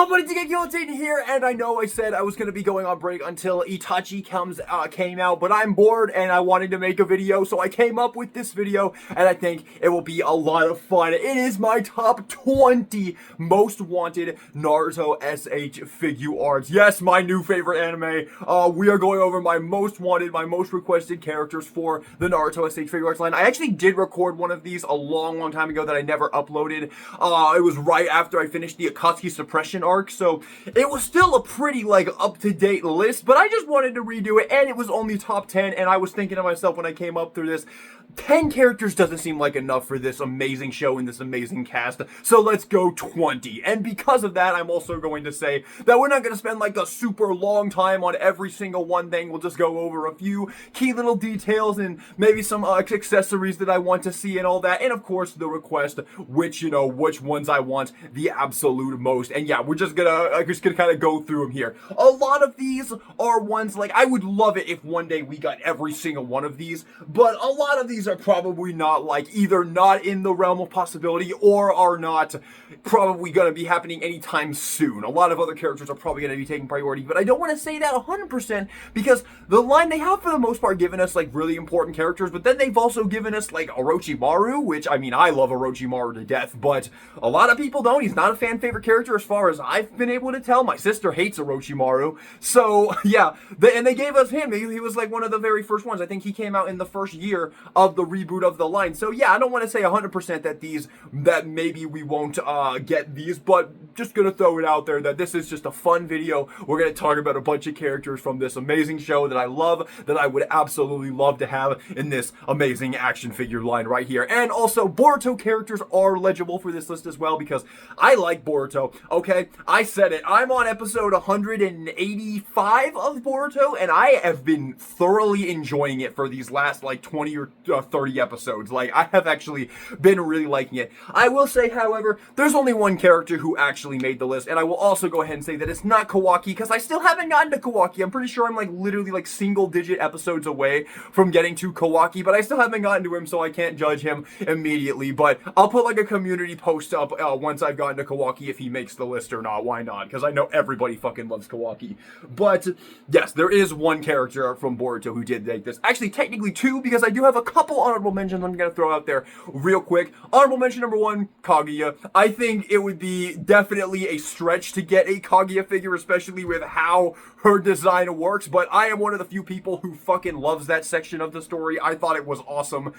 Everybody, Guillotine here, and I know I said I was going to be going on break until Itachi came out, but I'm bored and I wanted to make a video, so I came up with this video, and I think it will be a lot of fun. It is my top 20 most wanted Naruto SH Figuarts. Yes, my new favorite anime. We are going over my most wanted, my most requested characters for the Naruto SH Figuarts line. I actually did record one of these a long time ago that I never uploaded. It was right after I finished the Akatsuki Suppression arc, so it was still a pretty up-to-date list, but I just wanted to redo it, and it was only top 10, and I was thinking to myself when I came up through this, 10 characters doesn't seem like enough for this amazing show and this amazing cast, so let's go 20. And because of that, I'm also going to say that we're not going to spend a super long time on every single one thing. We'll just go over a few key little details and maybe some accessories that I want to see and all that, and of course the request, which ones I want the absolute most. And yeah, we're just gonna kind of go through them here. A lot of these are ones I would love it if one day we got every single one of these, but a lot of these are probably not either not in the realm of possibility or are not probably going to be happening anytime soon. A lot of other characters are probably going to be taking priority, but I don't want to say that 100% because the line, they have for the most part given us really important characters, but then they've also given us Orochimaru, which I mean I love Orochimaru to death, but a lot of people don't. He's not a fan favorite character as far as I've been able to tell. My sister hates Orochimaru, so yeah, and they gave us him. He was one of the very first ones. I think he came out in the first year of the reboot of the line. So yeah, I don't want to say 100% that maybe we won't get these, but just gonna throw it out there that this is just a fun video. We're gonna talk about a bunch of characters from this amazing show that I love, that I would absolutely love to have in this amazing action figure line right here. And also, Boruto characters are legible for this list as well because I like Boruto. Okay, I said it. I'm on episode 185 of Boruto, and I have been thoroughly enjoying it for these last 20 or 30 episodes. I have actually been really liking it. I will say, however, there's only one character who actually made the list, and I will also go ahead and say that it's not Kawaki because I still haven't gotten to Kawaki. I'm pretty sure I'm literally single-digit episodes away from getting to Kawaki, but I still haven't gotten to him, so I can't judge him immediately. But I'll put a community post up once I've gotten to Kawaki if he makes the list or not. Why not? Because I know everybody fucking loves Kawaki. But yes, there is one character from Boruto who did make this. Actually, technically two, because I do have a couple honorable mentions I'm going to throw out there real quick. Honorable mention number one, Kaguya. I think it would be definitely a stretch to get a Kaguya figure, especially with how her design works, but I am one of the few people who fucking loves that section of the story. I thought it was awesome,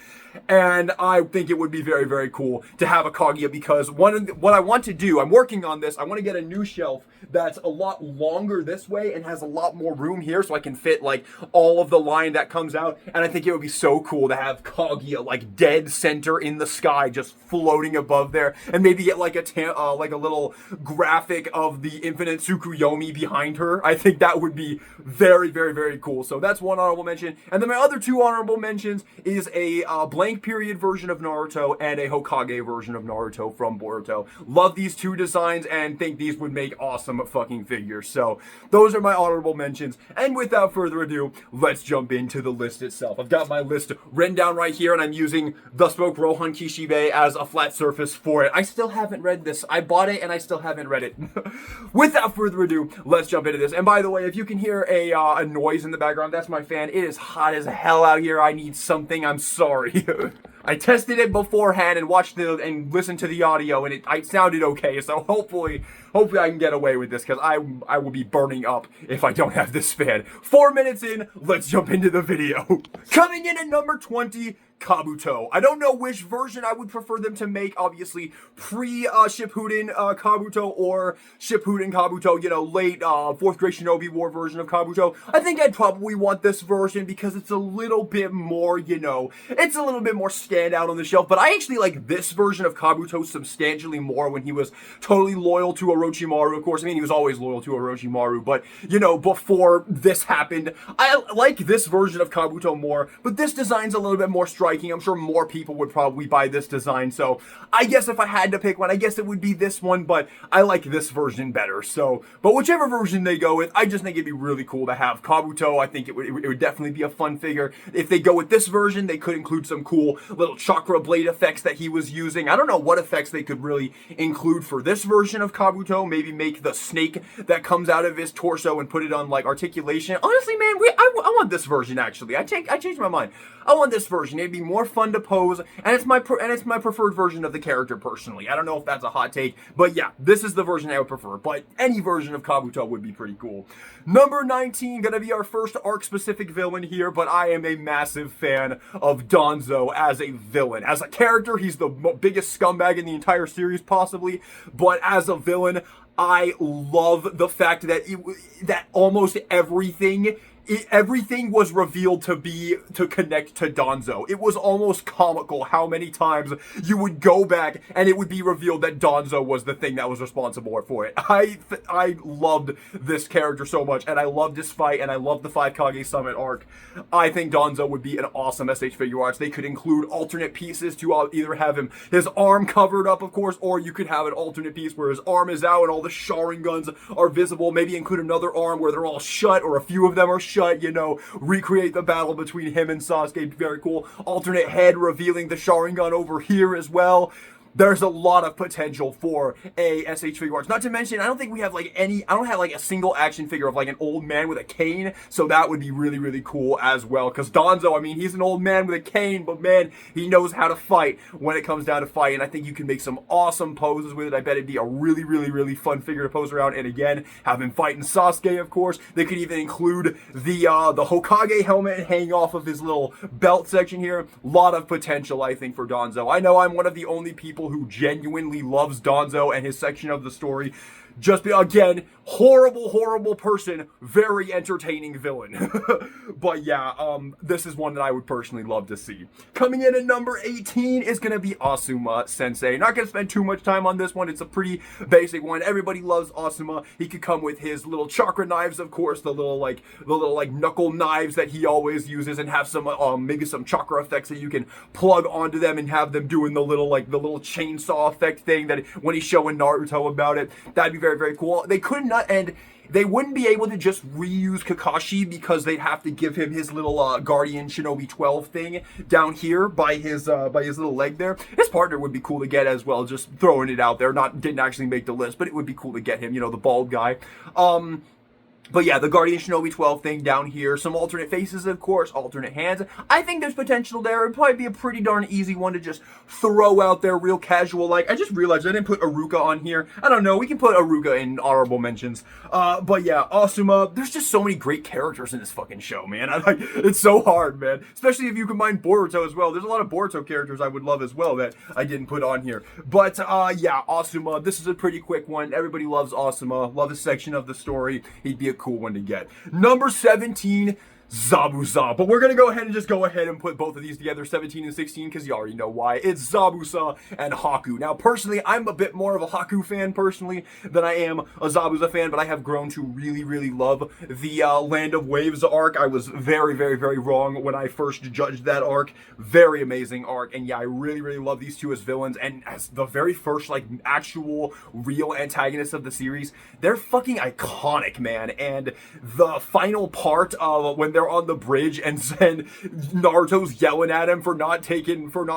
and I think it would be very, very cool to have a Kaguya because what I want to do, I'm working on this, I want to get a new shelf that's a lot longer this way and has a lot more room here so I can fit all of the line that comes out, and I think it would be so cool to have Kaguya dead center in the sky just floating above there, and maybe get a little graphic of the infinite Tsukuyomi behind her. I think that would be very, very, very cool. So that's one honorable mention. And then my other two honorable mentions is a blank period version of Naruto and a Hokage version of Naruto from Boruto. Love these two designs and think these would make awesome fucking figures. So those are my honorable mentions. And without further ado, let's jump into the list itself. I've got my list written down right here, and I'm using the Spoke Rohan Kishibe as a flat surface for it. I still haven't read this. I bought it and I still haven't read it. Without further ado, let's jump into this. And by the way, if you can hear a noise in the background, that's my fan. It is hot as hell out here. I need something. I'm sorry. I tested it beforehand and watched and listened to the audio, and it sounded okay. So hopefully I can get away with this because I will be burning up if I don't have this fan. 4 minutes in, let's jump into the video. Coming in at number 20. Kabuto. I don't know which version I would prefer them to make, obviously pre-Shippuden Kabuto or Shippuden Kabuto, late 4th grade Shinobi War version of Kabuto. I think I'd probably want this version because it's a little bit more, it's a little bit more standout on the shelf, but I actually like this version of Kabuto substantially more when he was totally loyal to Orochimaru, of course. I mean, he was always loyal to Orochimaru, but, before this happened, I like this version of Kabuto more, but this design's a little bit more structured striking. I'm sure more people would probably buy this design. So I guess if I had to pick one, I guess it would be this one, but I like this version better. So, but whichever version they go with, I just think it'd be really cool to have Kabuto. I think it would definitely be a fun figure. If they go with this version, they could include some cool little chakra blade effects that he was using. I don't know what effects they could really include for this version of Kabuto. Maybe make the snake that comes out of his torso and put it on like articulation. Honestly, man, I want this version actually. I changed my mind. I want this version. It'd be more fun to pose, and it's my preferred version of the character personally. I don't know if that's a hot take, but yeah, this is the version I would prefer. But any version of Kabuto would be pretty cool. Number 19, gonna be our first arc-specific villain here, but I am a massive fan of Danzo as a villain. As a character, he's the biggest scumbag in the entire series, possibly, but as a villain, I love the fact that that almost everything was revealed to connect to Danzo. It was almost comical how many times you would go back and it would be revealed that Danzo was the thing that was responsible for it. I loved this character so much, and I loved this fight, and I loved the 5 Kage Summit arc. I think Danzo would be an awesome SH Figuarts. They could include alternate pieces to either have his arm covered up, of course, or you could have an alternate piece where his arm is out and all the Sharingans are visible. Maybe include another arm where they're all shut, or a few of them are shut. You know, recreate the battle between him and Sasuke. Very cool. Alternate head revealing the Sharingan over here as well. There's a lot of potential for a SH Figuarts. Not to mention, I don't think we have like I don't have like a single action figure of like an old man with a cane. So that would be really, really cool as well. Because Danzo, I mean, he's an old man with a cane, but man, he knows how to fight when it comes down to fight. And I think you can make some awesome poses with it. I bet it'd be a really, really, really fun figure to pose around. And again, have him fighting Sasuke, of course. They could even include the Hokage helmet hanging off of his little belt section here. A lot of potential, I think, for Danzo. I know I'm one of the only people who genuinely loves Danzo and his section of the story. Again, horrible person, very entertaining villain. But yeah, this is one that I would personally love to see. Coming in at number 18 is gonna be Asuma Sensei. Not gonna spend too much time on this one. It's a pretty basic one. Everybody loves Asuma. He could come with his little chakra knives, of course, the little knuckle knives that he always uses, and have some maybe some chakra effects that you can plug onto them and have them doing the little chainsaw effect thing that when he's showing Naruto about it. That'd be very, very cool. They could not, and they wouldn't be able to just reuse Kakashi because they'd have to give him his little Guardian Shinobi 12 thing down here by his little leg there. His partner would be cool to get as well, just throwing it out there. Didn't actually make the list, but it would be cool to get him, you know, the bald guy. But yeah, the Guardian Shinobi 12 thing down here. Some alternate faces, of course, alternate hands. I think there's potential there. It'd probably be a pretty darn easy one to just throw out there real casual. Like, I just realized I didn't put Aruka on here. I don't know. We can put Aruka in honorable mentions. But yeah, Asuma. There's just so many great characters in this fucking show, man. It's so hard, man. Especially if you combine Boruto as well. There's a lot of Boruto characters I would love as well that I didn't put on here. But yeah, Asuma. This is a pretty quick one. Everybody loves Asuma. Love this section of the story. He'd be a cool one to get. Number 17, Zabuza. But we're going to go ahead and put both of these together, 17 and 16, because you already know why. It's Zabuza and Haku. Now, personally, I'm a bit more of a Haku fan, personally, than I am a Zabuza fan, but I have grown to really, really love the Land of Waves arc. I was very, very, very wrong when I first judged that arc. Very amazing arc, and yeah, I really, really love these two as villains, and as the very first, like, actual, real antagonists of the series. They're fucking iconic, man, and the final part of when they're on the bridge and then Naruto's yelling at him for not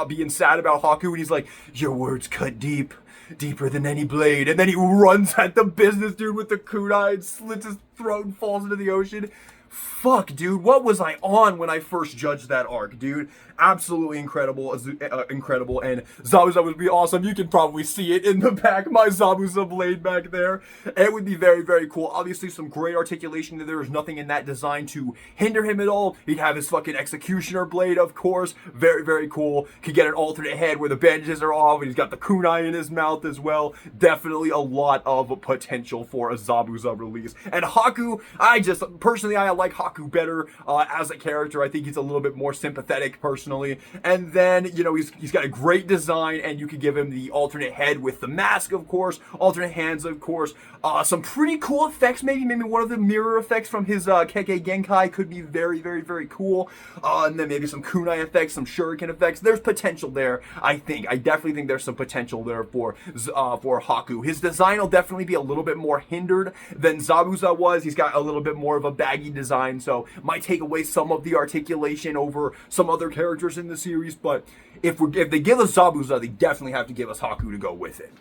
being sad about Haku, and he's like, your words cut deeper than any blade, and then he runs at the business dude with the kunai and slits his throat and falls into the ocean. Fuck, dude, what was I on when I first judged that arc, dude? Absolutely incredible, incredible, and Zabuza would be awesome. You can probably see it in the back, my Zabuza blade back there. It would be very, very cool. Obviously, some great articulation. There is nothing in that design to hinder him at all. He'd have his fucking executioner blade, of course. Very, very cool. Could get an alternate head where the bandages are off, and he's got the kunai in his mouth as well. Definitely a lot of potential for a Zabuza release. And Haku, personally, I like Haku better as a character. I think he's a little bit more sympathetic personally. And then, you know, he's got a great design, and you could give him the alternate head with the mask, of course, alternate hands, of course. Some pretty cool effects, maybe one of the mirror effects from his Kekkei Genkai could be very, very, very cool. And then maybe some kunai effects, some shuriken effects. There's potential there, I think. I definitely think there's some potential there for Haku. His design will definitely be a little bit more hindered than Zabuza was. He's got a little bit more of a baggy design, so might take away some of the articulation over some other characters in the series. But if they give us Zabuza, they definitely have to give us Haku to go with it.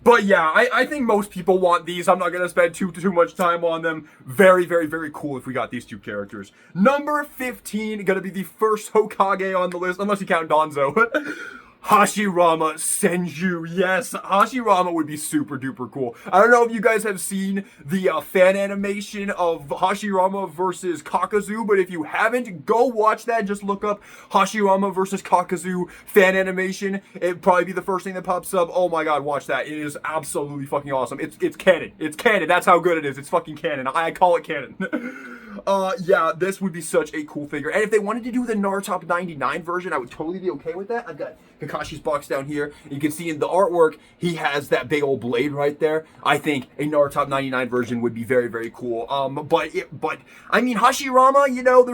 But yeah, I think most people want these. I'm not going to spend too much time on them. Very, very, very cool if we got these two characters. Number 15, going to be the first Hokage on the list, unless you count Danzo. Hashirama Senju. Yes, Hashirama would be super duper cool. I don't know if you guys have seen the fan animation of Hashirama versus Kakazu, but if you haven't, go watch that. Just look up Hashirama versus Kakazu fan animation. It'd probably be the first thing that pops up. Oh my god, watch that. It is absolutely fucking awesome. It's canon. It's canon. That's how good it is. It's fucking canon. I call it canon. Yeah, this would be such a cool figure. And if they wanted to do the Naruto 99 version, I would totally be okay with that. I've got Kakashi's box down here. You can see in the artwork, he has that big old blade right there. I think a Naruto 99 version would be very, very cool. But I mean, Hashirama, you know,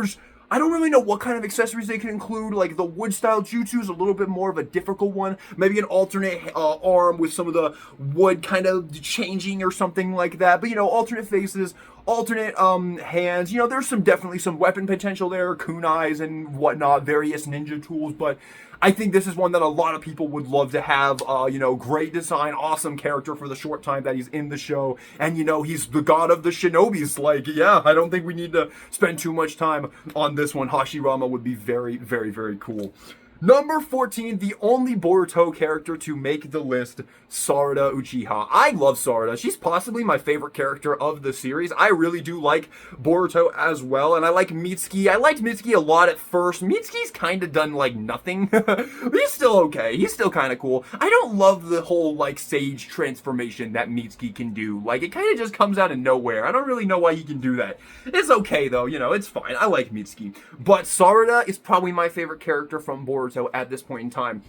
I don't really know what kind of accessories they can include. Like the wood style jutsu is a little bit more of a difficult one. Maybe an alternate arm with some of the wood kind of changing or something like that. But you know, alternate faces, alternate hands. You know, there's definitely some weapon potential there, kunais and whatnot, various ninja tools. But I think this is one that a lot of people would love to have. You know, great design, awesome character for the short time that he's in the show. And, you know, he's the god of the shinobis. Like, yeah, I don't think we need to spend too much time on this one. Hashirama would be very, very, very cool. Number 14, the only Boruto character to make the list, Sarada Uchiha. I love Sarada. She's possibly my favorite character of the series. I really do like Boruto as well, and I like Mitsuki. I liked Mitsuki a lot at first. Mitsuki's kind of done, like, nothing. But he's still okay. He's still kind of cool. I don't love the whole, like, sage transformation that Mitsuki can do. Like, it kind of just comes out of nowhere. I don't really know why he can do that. It's okay, though. You know, it's fine. I like Mitsuki. But Sarada is probably my favorite character from Boruto at this point in time.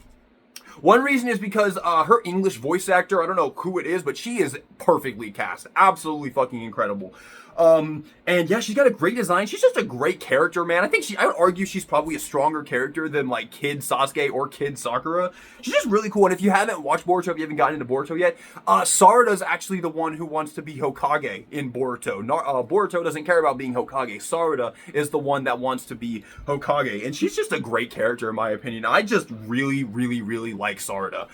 One reason is because her English voice actor, I don't know who it is, but she is perfectly cast. Absolutely fucking incredible. And yeah, she's got a great design. She's just a great character, man. I would argue she's probably a stronger character than like Kid Sasuke or Kid Sakura. She's just really cool. And if you haven't watched Boruto, if you haven't gotten into Boruto yet, Sarada's actually the one who wants to be Hokage in Boruto. Boruto doesn't care about being Hokage. Sarada is the one that wants to be Hokage. And she's just a great character, in my opinion. I just really, really, really like Sarada.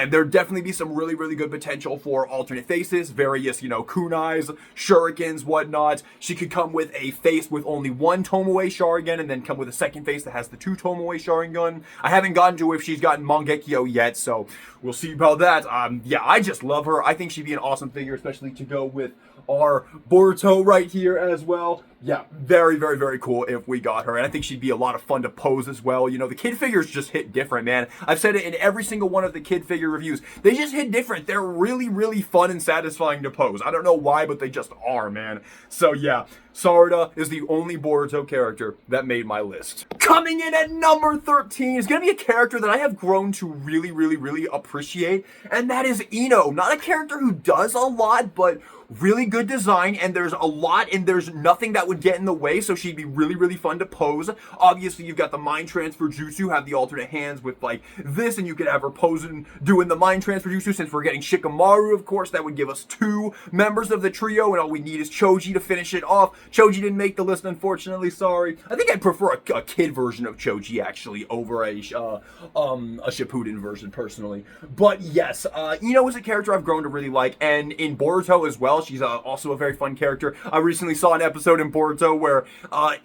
There'd definitely be some really, really good potential for alternate faces, various, you know, kunais, shurikens, whatnot. She could come with a face with only one Tomoe Sharingan and then come with a second face that has the two Tomoe Sharingan. I haven't gotten to if she's gotten Mangekyo yet, so we'll see about that. Yeah, I just love her. I think she'd be an awesome figure, especially to go with our Boruto right here as well. Yeah, very, very, very cool if we got her. And I think she'd be a lot of fun to pose as well. You know, the kid figures just hit different, man. I've said it in every single one of the kid figure reviews. They just hit different. They're really, really fun and satisfying to pose. I don't know why, but they just are, man. So yeah, Sarada is the only Boruto character that made my list. Coming in at number 13 is going to be a character that I have grown to really, really, really appreciate. And that is Ino. Not a character who does a lot, but really good design, and there's a lot, and there's nothing that would get in the way, so she'd be really, really fun to pose. Obviously, you've got the mind transfer jutsu, have the alternate hands with, like, this, and you could have her posing, doing the mind transfer jutsu. Since we're getting Shikamaru, of course, that would give us 2 members of the trio, and all we need is Choji to finish it off. Choji didn't make the list, unfortunately, sorry. I think I'd prefer a kid version of Choji, actually, over a Shippuden version, personally. But yes, Ino is a character I've grown to really like, and in Boruto as well, she's also a very fun character. I recently saw an episode in Boruto where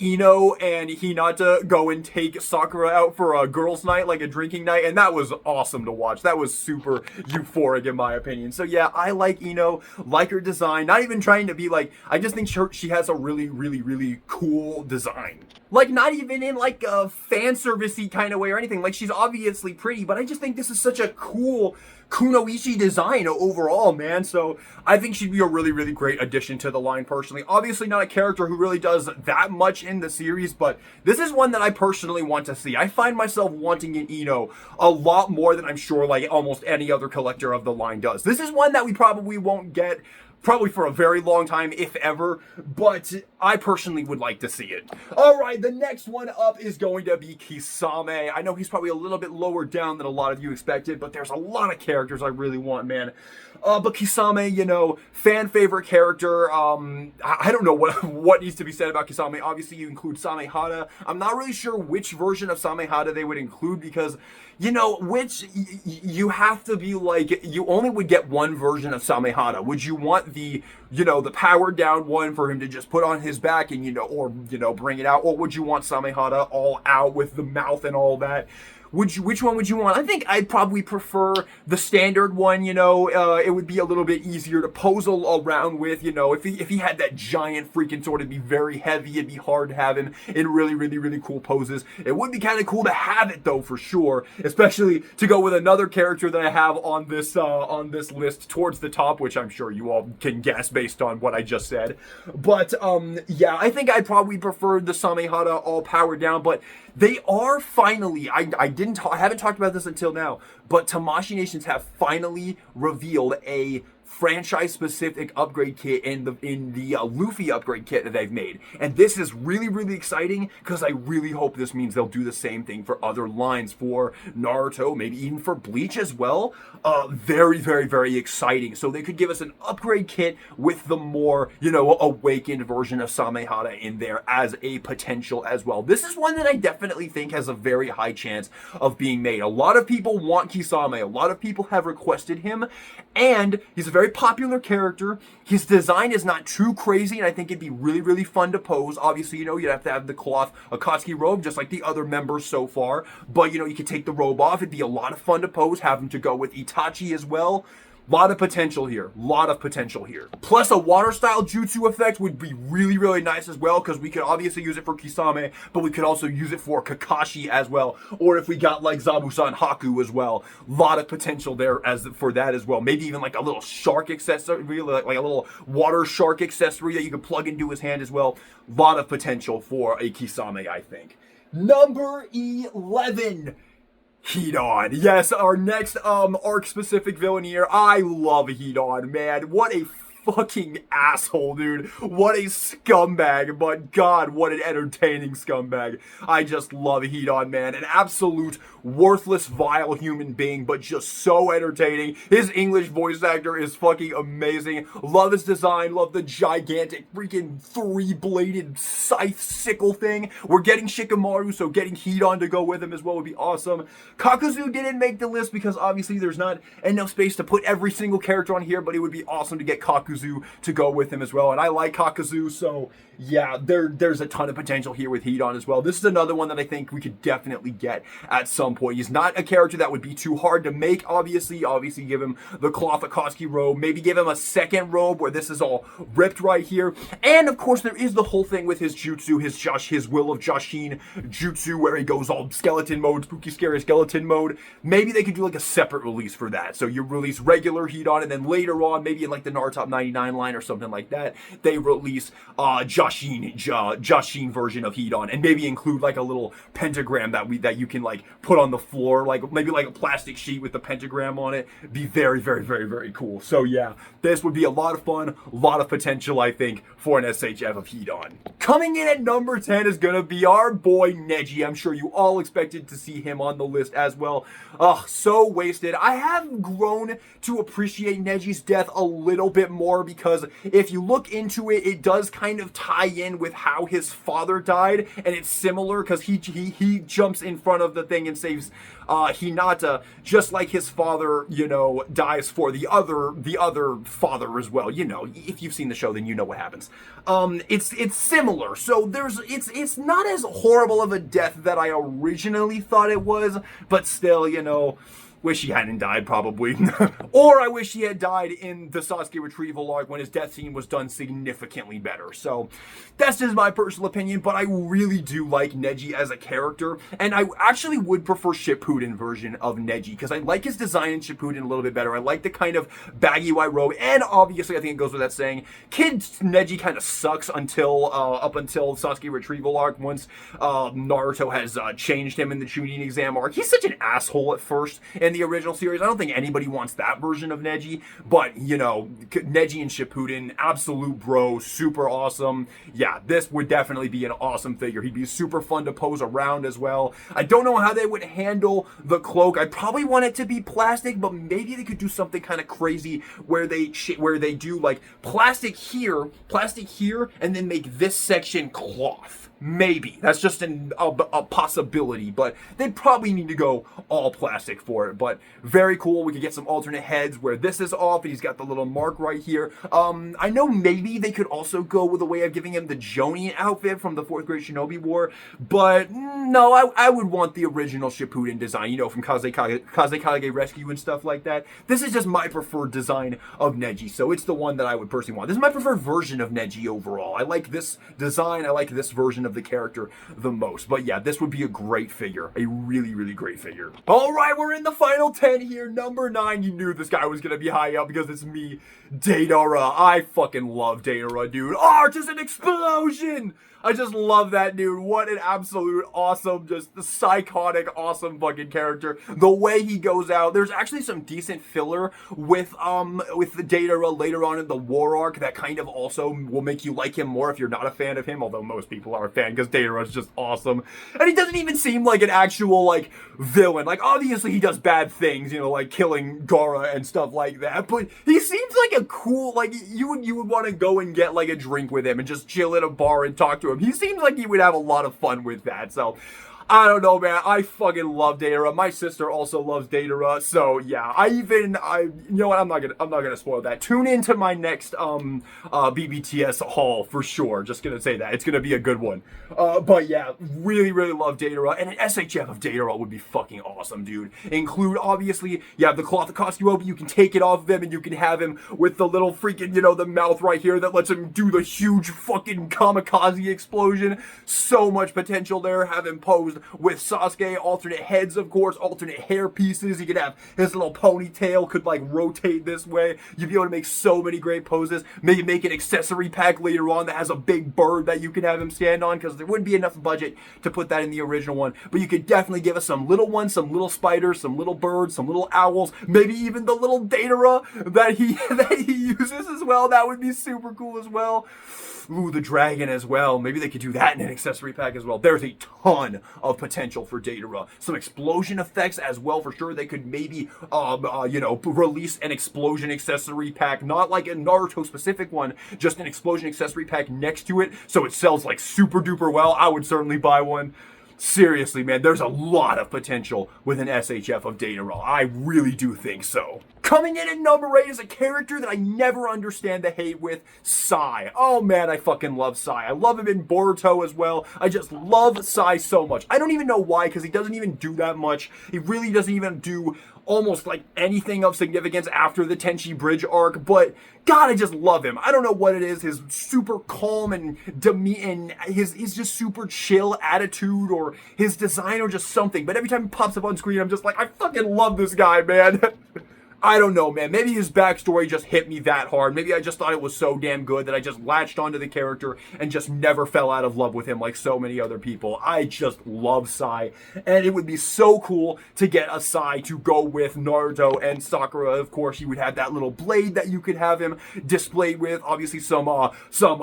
Ino and Hinata go and take Sakura out for a girls' night, like a drinking night, and that was awesome to watch. That was super euphoric in my opinion. So yeah, I like Ino, like her design, not even trying to be like, I just think she has a really, really, really cool design. Like, not even in like a fan servicey kind of way or anything. Like, she's obviously pretty, but I just think this is such a cool Kunoichi design overall, man. So I think she'd be a really, really great addition to the line personally. Obviously not a character who really does that much in the series, but this is one that I personally want to see. I find myself wanting an Ino a lot more than I'm sure like almost any other collector of the line does. This is one that we probably won't get probably for a very long time, if ever, but I personally would like to see it. All right, the next one up is going to be Kisame. I know he's probably a little bit lower down than a lot of you expected, but there's a lot of characters I really want, man. But Kisame, you know, fan favorite character. I don't know what needs to be said about Kisame. Obviously, you include Samehada. I'm not really sure which version of Samehada they would include because, you know, you have to be like, you only would get one version of Samehada. Would you want the, you know, the powered down one for him to just put on his back and, you know, or, you know, bring it out? Or would you want Samehada all out with the mouth and all that? Which one would you want? I think I'd probably prefer the standard one, you know. It would be a little bit easier to pose around with, you know. If he had that giant freaking sword, it'd be very heavy. It'd be hard to have him in really, really, really cool poses. It would be kind of cool to have it, though, for sure. Especially to go with another character that I have on this list towards the top, which I'm sure you all can guess based on what I just said. But, yeah, I think I'd probably prefer the Samehada all powered down, but they are finally, I haven't talked about this until now, but Tamashii Nations have finally revealed a franchise-specific upgrade kit in the Luffy upgrade kit that they've made. And this is really, really exciting because I really hope this means they'll do the same thing for other lines, for Naruto, maybe even for Bleach as well. Very, very, very exciting. So they could give us an upgrade kit with the more, you know, awakened version of Samehada in there as a potential as well. This is one that I definitely think has a very high chance of being made. A lot of people want Kisame. A lot of people have requested him, and he's a very popular character. His design is not too crazy, and I think it'd be really, really fun to pose. Obviously, you know, you'd have to have the cloth Akatsuki robe, just like the other members so far. But, you know, you could take the robe off. It'd be a lot of fun to pose, have him to go with Itachi as well. Lot of potential here. Lot of potential here. Plus, a water-style jutsu effect would be really, really nice as well, because we could obviously use it for Kisame, but we could also use it for Kakashi as well. Or if we got, like, Zabusan Haku as well. Lot of potential there for that as well. Maybe even, like, a little shark accessory, like a little water shark accessory that you could plug into his hand as well. Lot of potential for a Kisame, I think. Number 11. Hedon. Yes, our next arc-specific villain here. I love Hedon, man. What a fucking asshole, dude. What a scumbag, but God, what an entertaining scumbag. I just love Hedon, man. An absolute worthless, vile human being, but just so entertaining. His English voice actor is fucking amazing. Love his design. Love the gigantic freaking three-bladed scythe sickle thing. We're getting Shikamaru, so getting Hedon to go with him as well would be awesome. Kakuzu didn't make the list because obviously there's not enough space to put every single character on here, but it would be awesome to get Kakuzu to go with him as well. And I like Kakuzu, so yeah, there's a ton of potential here with Hedon as well. This is another one that I think we could definitely get at some point. He's not a character that would be too hard to make, obviously. Obviously, give him the cloth Akatsuki robe. Maybe give him a second robe where this is all ripped right here. And, of course, there is the whole thing with his jutsu, his Will of Jashin jutsu, where he goes all skeleton mode, spooky, scary skeleton mode. Maybe they could do, like, a separate release for that. So you release regular Hedon, and then later on, maybe in, like, the Naruto 99 line or something like that, they release Jashin version of Hedon, and maybe include like a little pentagram that you can like put on the floor, like maybe like a plastic sheet with the pentagram on it. Be very, very, very, very cool. So yeah, this would be a lot of fun, a lot of potential, I think, for an SHF of Hedon. Coming in at number 10 is gonna be our boy Neji. I'm sure you all expected to see him on the list as well. So wasted. I have grown to appreciate Neji's death a little bit more, because if you look into it, it does kind of tie in with how his father died, and it's similar because he jumps in front of the thing and saves Hinata, just like his father, you know, dies for the other father as well. You know, if you've seen the show, then you know what happens. It's similar, so it's not as horrible of a death that I originally thought it was, but still, you know, Wish he hadn't died, probably. Or I wish he had died in the Sasuke retrieval arc when his death scene was done significantly better. So that's just my personal opinion, but I really do like Neji as a character, and I actually would prefer Shippuden version of Neji, because I like his design in Shippuden a little bit better. I like the kind of baggy white robe, and obviously I think it goes with that saying, Kid Neji kind of sucks until, up until Sasuke retrieval arc, once Naruto has changed him in the Chunin exam arc. He's such an asshole at first in the original series. I don't think anybody wants that version of Neji, but, you know, Neji and Shippuden, absolute bro, super awesome. Yeah, this would definitely be an awesome figure. He'd be super fun to pose around as well. I don't know how they would handle the cloak. I probably want it to be plastic, but maybe they could do something kind of crazy where they do like plastic here, and then make this section cloth. Maybe. That's just a possibility, but they'd probably need to go all plastic for it. But very cool. We could get some alternate heads where this is off and he's got the little mark right here. I know maybe they could also go with a way of giving him the Jonin outfit from the 4th Great Shinobi War, but no, I would want the original Shippuden design, you know, from Kazekage Rescue and stuff like that. This is just my preferred design of Neji, so it's the one that I would personally want. This is my preferred version of Neji overall. I like this design. I like this version of the character the most. But yeah, this would be a great figure. A really, really great figure. Alright, we're in the final 10 here. Number 9, you knew this guy was gonna be high up because it's me, Deidara. I fucking love Deidara, dude. Oh, just an explosion! I just love that dude. What an absolute awesome, just psychotic, awesome fucking character. The way he goes out. There's actually some decent filler with the Deidara later on in the war arc that kind of also will make you like him more if you're not a fan of him, although most people are a fan because Deidara is just awesome. And he doesn't even seem like an actual, like, villain. Like, obviously he does bad things, you know, like killing Gaara and stuff like that, but he seems like a cool, like, you would want to go and get, like, a drink with him and just chill at a bar and talk to him. He seems like he would have a lot of fun with that, so I don't know, man. I fucking love Deidara. My sister also loves Deidara, so yeah. You know what? I'm not gonna spoil that. Tune into my next BBTS haul for sure. Just gonna say that it's gonna be a good one. But yeah, really, really love Deidara, and an SHF of Deidara would be fucking awesome, dude. Include obviously, you have the cloth that costs you over. You can take it off of him, and you can have him with the little freaking, you know, the mouth right here that lets him do the huge fucking kamikaze explosion. So much potential there. Have him posed with Sasuke, alternate heads, of course, alternate hair pieces. You could have his little ponytail could like rotate this way. You'd be able to make so many great poses. Maybe make an accessory pack later on that has a big bird that you can have him stand on, because there wouldn't be enough budget to put that in the original one. But you could definitely give us some little ones, some little spiders, some little birds, some little owls, maybe even the little Deidara that he uses as well. That would be super cool as well. Ooh, the dragon as well. Maybe they could do that in an accessory pack as well. There's a ton of potential for Deidara. Some explosion effects as well, for sure. They could maybe, you know, release an explosion accessory pack. Not like a Naruto specific one, just an explosion accessory pack next to it, so it sells like super duper well. I would certainly buy one. Seriously, man, there's a lot of potential with an SHF of Deidara. I really do think so. Coming in at number 8 is a character that I never understand the hate with, Sai. Oh man, I fucking love Sai. I love him in Boruto as well. I just love Sai so much. I don't even know why, because he doesn't even do that much. He really doesn't even do almost like anything of significance after the Tenchi Bridge arc, but God, I just love him. I don't know what it is, his super calm and his just super chill attitude, or his design, or just something, but every time he pops up on screen, I'm just like, I fucking love this guy, man. I don't know, man. Maybe his backstory just hit me that hard. Maybe I just thought it was so damn good that I just latched onto the character and just never fell out of love with him like so many other people. I just love Sai, and it would be so cool to get a Sai to go with Naruto and Sakura. Of course, you would have that little blade that you could have him displayed with. Obviously, some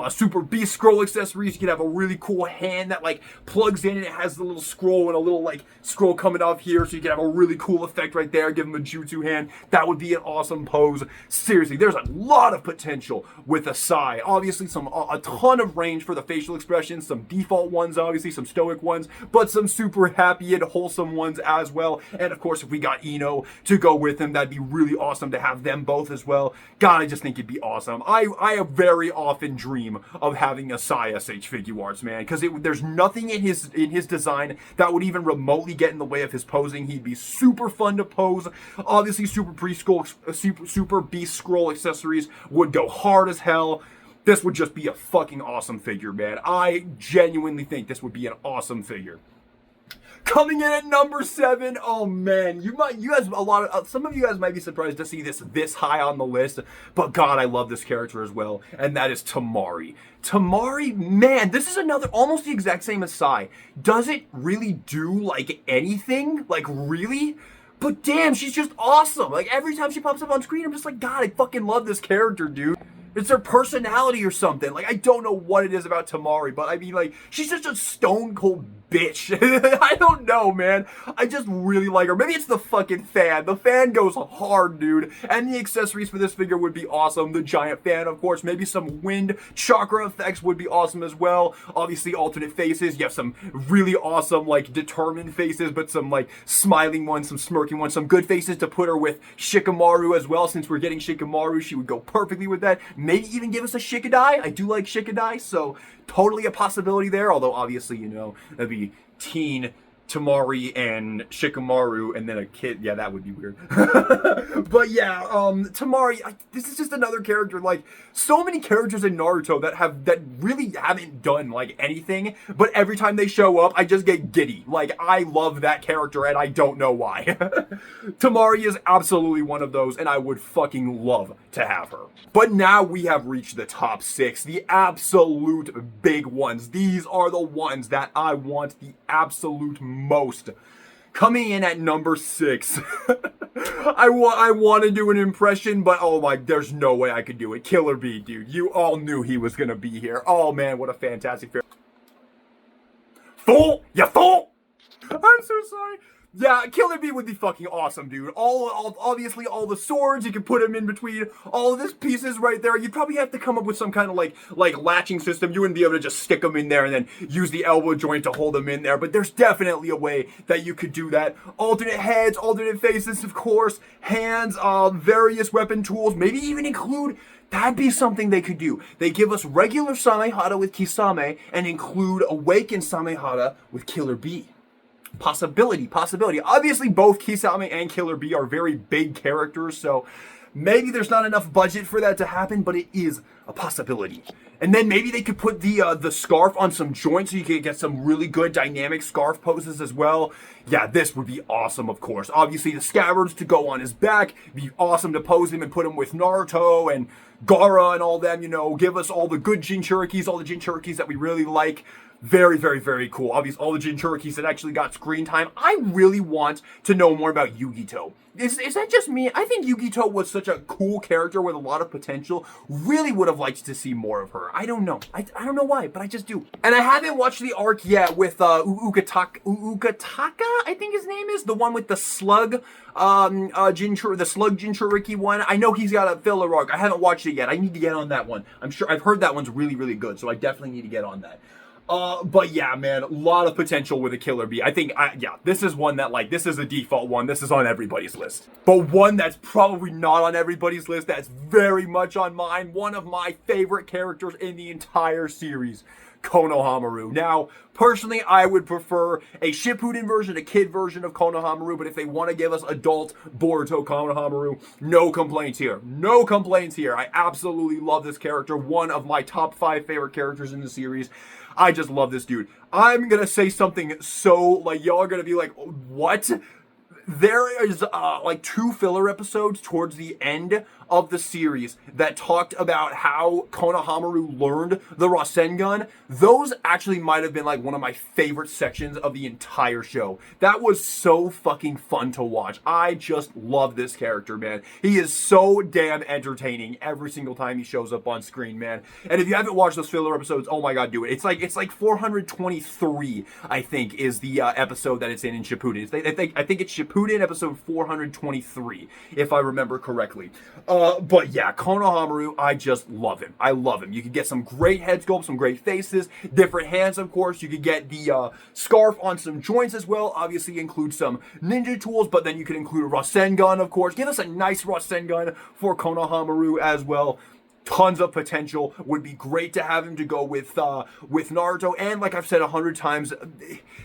Super Beast scroll accessories. You could have a really cool hand that like plugs in and it has the little scroll and a little like scroll coming off here, so you could have a really cool effect right there. Give him a jutsu hand. That would would be an awesome pose. Seriously, there's a lot of potential with a Sai. Obviously, a ton of range for the facial expressions, some default ones, obviously, some stoic ones, but some super happy and wholesome ones as well. And of course, if we got Ino to go with him, that'd be really awesome to have them both as well. God, I just think it'd be awesome. I very often dream of having a Sai SH Figuarts, man, because there's nothing in his design that would even remotely get in the way of his posing. He'd be super fun to pose. Obviously, super Beast Scroll accessories would go hard as hell. This would just be a fucking awesome figure, man. I genuinely think this would be an awesome figure. Coming in at number 7, oh man, some of you guys might be surprised to see this high on the list, but God, I love this character as well, and that is Tamari. Tamari, man, this is another, almost the exact same as Sai. Does it really do, like, anything? Like, really? But damn, she's just awesome. Like, every time she pops up on screen, I'm just like, God, I fucking love this character, dude. It's her personality or something. Like, I don't know what it is about Tamari, but I mean, like, she's just a stone cold bitch. I don't know, man. I just really like her. Maybe it's the fucking fan. The fan goes hard, dude. And the accessories for this figure would be awesome. The giant fan, of course. Maybe some wind chakra effects would be awesome as well. Obviously, alternate faces. You have some really awesome, like, determined faces, but some, like, smiling ones, some smirking ones, some good faces to put her with Shikamaru as well. Since we're getting Shikamaru, she would go perfectly with that. Maybe even give us a Shikadai. I do like Shikadai, so totally a possibility there. Although, obviously, you know, that'd be teen Tamari and Shikamaru and then a kid. Yeah, that would be weird. But yeah, Tamari, this is just another character. Like, so many characters in Naruto that really haven't done, like, anything, but every time they show up, I just get giddy. Like, I love that character, and I don't know why. Tamari is absolutely one of those, and I would fucking love to have her. But now we have reached the top 6, the absolute big ones. These are the ones that I want the absolute most. Coming in at number 6. I want to do an impression, but oh my, there's no way I could do it. Killer Bee, dude. You all knew he was going to be here. Oh man, what a fantastic figure. Fool! You fool! I'm so sorry. Yeah, Killer Bee would be fucking awesome, dude. Obviously, all the swords, you can put them in between all of these pieces right there. You'd probably have to come up with some kind of, like latching system. You wouldn't be able to just stick them in there and then use the elbow joint to hold them in there. But there's definitely a way that you could do that. Alternate heads, alternate faces, of course. Hands, various weapon tools. Maybe even include... That'd be something they could do. They give us regular Samehada with Kisame and include Awakened Samehada with Killer Bee. Possibility. Obviously, both Kisame and Killer Bee are very big characters, so maybe there's not enough budget for that to happen, but it is a possibility. And then maybe they could put the scarf on some joints so you could get some really good dynamic scarf poses as well. Yeah, this would be awesome, of course. Obviously, the scabbards to go on his back. It'd be awesome to pose him and put him with Naruto and Gaara and all them, you know. Give us all the good Jinchurikis, all the Jinchurikis that we really like. Very, very, very cool. Obviously, all the Jinchurikis that actually got screen time. I really want to know more about Yugito. Is that just me? I think Yugito was such a cool character with a lot of potential. Really would have liked to see more of her. I don't know. I don't know why, but I just do. And I haven't watched the arc yet with Ukataka, I think his name is. The one with the slug, the slug Jinchuriki one. I know he's got a filler arc. I haven't watched it yet. I need to get on that one. I've heard that one's really, really good, so I definitely need to get on that. But yeah, man, a lot of potential with a Killer Bee. I think, yeah, this is one that, like, this is a default one. This is on everybody's list. But one that's probably not on everybody's list, that's very much on mine. One of my favorite characters in the entire series, Konohamaru. Now, personally, I would prefer a Shippuden version, a kid version of Konohamaru, but if they want to give us adult Boruto Konohamaru, no complaints here. No complaints here. I absolutely love this character. One of my top 5 favorite characters in the series. I just love this dude. I'm gonna say something so, like, y'all are gonna be like, what? There is, like, 2 filler episodes towards the end of the series that talked about how Konohamaru learned the Rasengan, those actually might have been like one of my favorite sections of the entire show. That was so fucking fun to watch. I just love this character, man. He is so damn entertaining every single time he shows up on screen, man. And if you haven't watched those filler episodes, oh my god, do it. It's like 423, I think, is the episode that it's in Shippuden. I think it's Shippuden episode 423, if I remember correctly. But yeah, Konohamaru, I just love him. I love him. You could get some great head sculpts, some great faces, different hands, of course. You could get the scarf on some joints as well. Obviously include some ninja tools, but then you could include a Rasengan, of course. Give us a nice Rasengan for Konohamaru as well. Tons of potential. Would be great to have him to go with Naruto. And like I've said 100 times,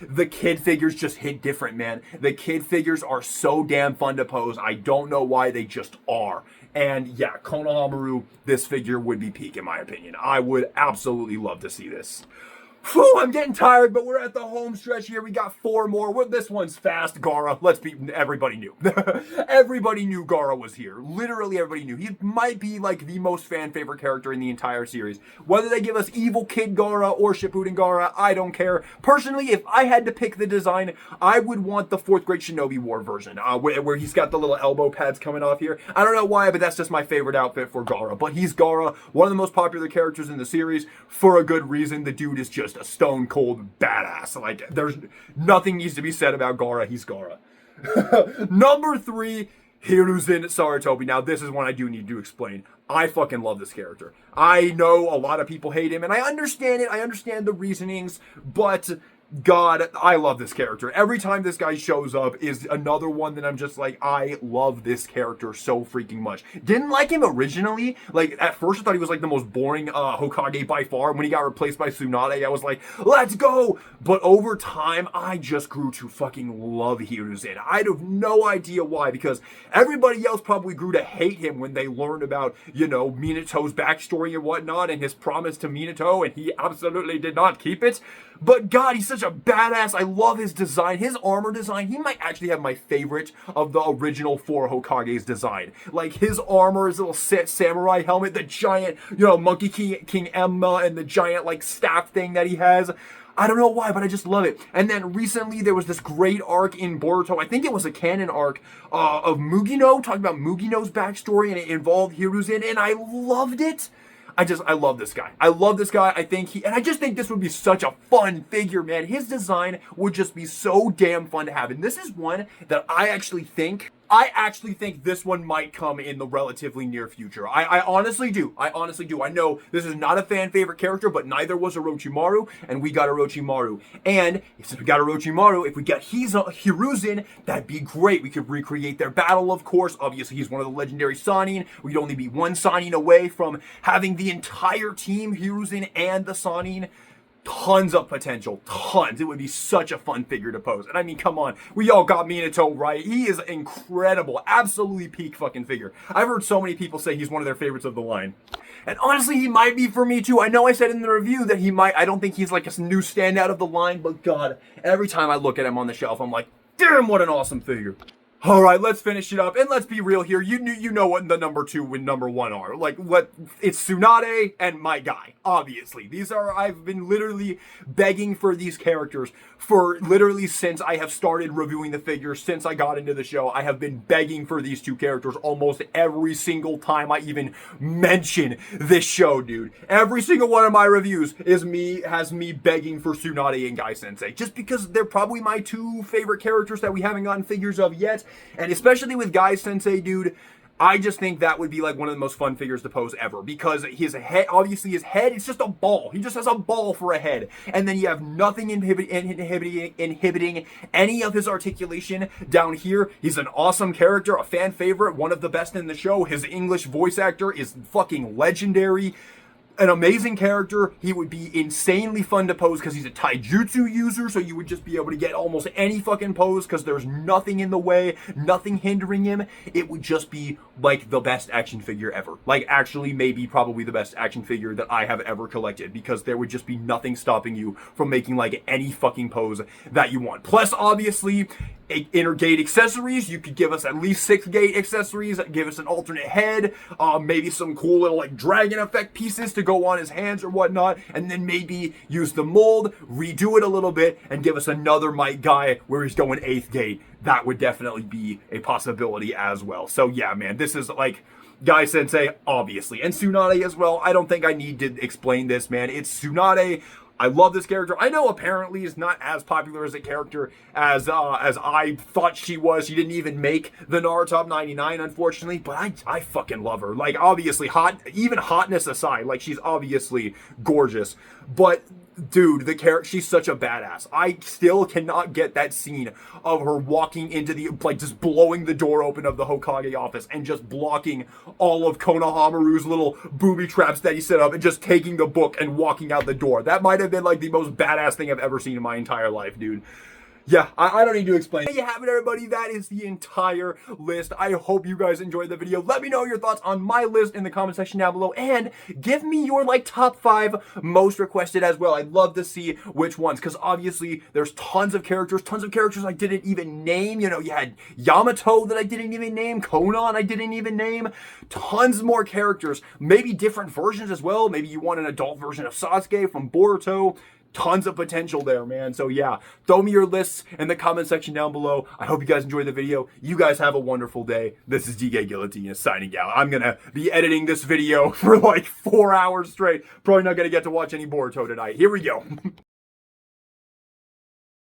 the kid figures just hit different, man. The kid figures are so damn fun to pose. I don't know why, they just are. And yeah, Konohamaru, this figure would be peak in my opinion. I would absolutely love to see this. Whew, I'm getting tired, but we're at the home stretch here. We got 4 more. Well, this one's fast. Gaara. Everybody knew. Everybody knew Gaara was here. Literally everybody knew. He might be like the most fan favorite character in the entire series. Whether they give us Evil Kid Gaara or Shippuden Gaara, I don't care. Personally, if I had to pick the design, I would want the 4th Grade Shinobi War version, where he's got the little elbow pads coming off here. I don't know why, but that's just my favorite outfit for Gaara. But he's Gaara, one of the most popular characters in the series, for a good reason. The dude is just a stone cold badass. Like, there's nothing needs to be said about Gaara. He's Gaara. Number 3, Hiruzen Sarutobi. Now, this is one I do need to explain. I fucking love this character. I know a lot of people hate him, and I understand it. I understand the reasonings, but God, I love this character. Every time this guy shows up is another one that I'm just like, I love this character so freaking much. Didn't like him originally. Like, at first I thought he was like the most boring Hokage by far. When he got replaced by Tsunade, I was like, let's go! But over time, I just grew to fucking love Hiruzen. I have no idea why, because everybody else probably grew to hate him when they learned about, you know, Minato's backstory and whatnot, and his promise to Minato, and he absolutely did not keep it. But God, he's such a badass. I love his design. His armor design, he might actually have my favorite of the original 4 Hokage's design. Like, his armor, his little samurai helmet, the giant, you know, Monkey King Emma, and the giant, like, staff thing that he has. I don't know why, but I just love it. And then recently there was this great arc in Boruto, I think it was a canon arc, of Mugino, talking about Mugino's backstory, and it involved Hiruzen, and I loved it. I love this guy. I love this guy. I just think this would be such a fun figure, man. His design would just be so damn fun to have. And this is one that I actually think this one might come in the relatively near future. I honestly do. I know this is not a fan favorite character, but neither was Orochimaru, and we got Orochimaru. And since we got Orochimaru, if we get Hiruzen, that'd be great. We could recreate their battle, of course. Obviously, he's one of the legendary Sannin. We'd only be one Sannin away from having the entire team, Hiruzen and the Sannin. Tons of potential, tons. It would be such a fun figure to pose. And I mean, come on, we all got Minato right. He is incredible, absolutely peak fucking figure. I've heard so many people say he's one of their favorites of the line. And honestly, he might be for me too. I know I said in the review that I don't think he's like a new standout of the line, but God, every time I look at him on the shelf, I'm like, damn, what an awesome figure. All right, let's finish it up, and let's be real here. You know what the number 2 and number 1 are. Like, it's Tsunade and my guy, obviously. I've been literally begging for these characters for literally since I have started reviewing the figures, since I got into the show. I have been begging for these 2 characters almost every single time I even mention this show, dude. Every single one of my reviews has me begging for Tsunade and Guy Sensei, just because they're probably my 2 favorite characters that we haven't gotten figures of yet. And especially with Guy Sensei, dude, I just think that would be like one of the most fun figures to pose ever, because his head, obviously his head is just a ball. He just has a ball for a head. And then you have nothing inhibiting any of his articulation down here. He's an awesome character, a fan favorite, one of the best in the show. His English voice actor is fucking legendary. An amazing character. He would be insanely fun to pose because he's a taijutsu user, so you would just be able to get almost any fucking pose because there's nothing in the way, nothing hindering him. It would just be like the best action figure ever. Like, actually, maybe probably the best action figure that I have ever collected, because there would just be nothing stopping you from making like any fucking pose that you want. Plus, obviously, inner gate accessories. You could give us at least 6 gate accessories, give us an alternate head, maybe some cool little like dragon effect pieces to go on his hands or whatnot, and then maybe use the mold, redo it a little bit, and give us another Might Guy where he's going 8th gate. That would definitely be a possibility as well. So yeah, man, this is like Guy Sensei, obviously, and Tsunade as well. I don't think I need to explain this, man. It's Tsunade. I love this character. I know apparently is not as popular as a character as I thought she was. She didn't even make the Naruto Top 99, unfortunately, but I fucking love her. Like, obviously, even hotness aside, like, she's obviously gorgeous. But dude, the character, she's such a badass. I still cannot get that scene of her walking into the, like, just blowing the door open of the Hokage office and just blocking all of Konohamaru's little booby traps that he set up and just taking the book and walking out the door. That might have been, like, the most badass thing I've ever seen in my entire life, dude. Yeah, I don't need to explain. There you have it, everybody. That is the entire list. I hope you guys enjoyed the video. Let me know your thoughts on my list in the comment section down below, and give me your, like, top 5 most requested as well. I'd love to see which ones, because obviously there's tons of characters I didn't even name. You know, you had Yamato that I didn't even name, Conan I didn't even name, tons more characters, maybe different versions as well. Maybe you want an adult version of Sasuke from Boruto. Tons of potential there, man. So yeah, throw me your lists in the comment section down below. I hope you guys enjoyed the video. You guys have a wonderful day. This is DK Guillotine signing out. I'm gonna be editing this video for like 4 hours straight. Probably not gonna get to watch any Boruto tonight. Here we go.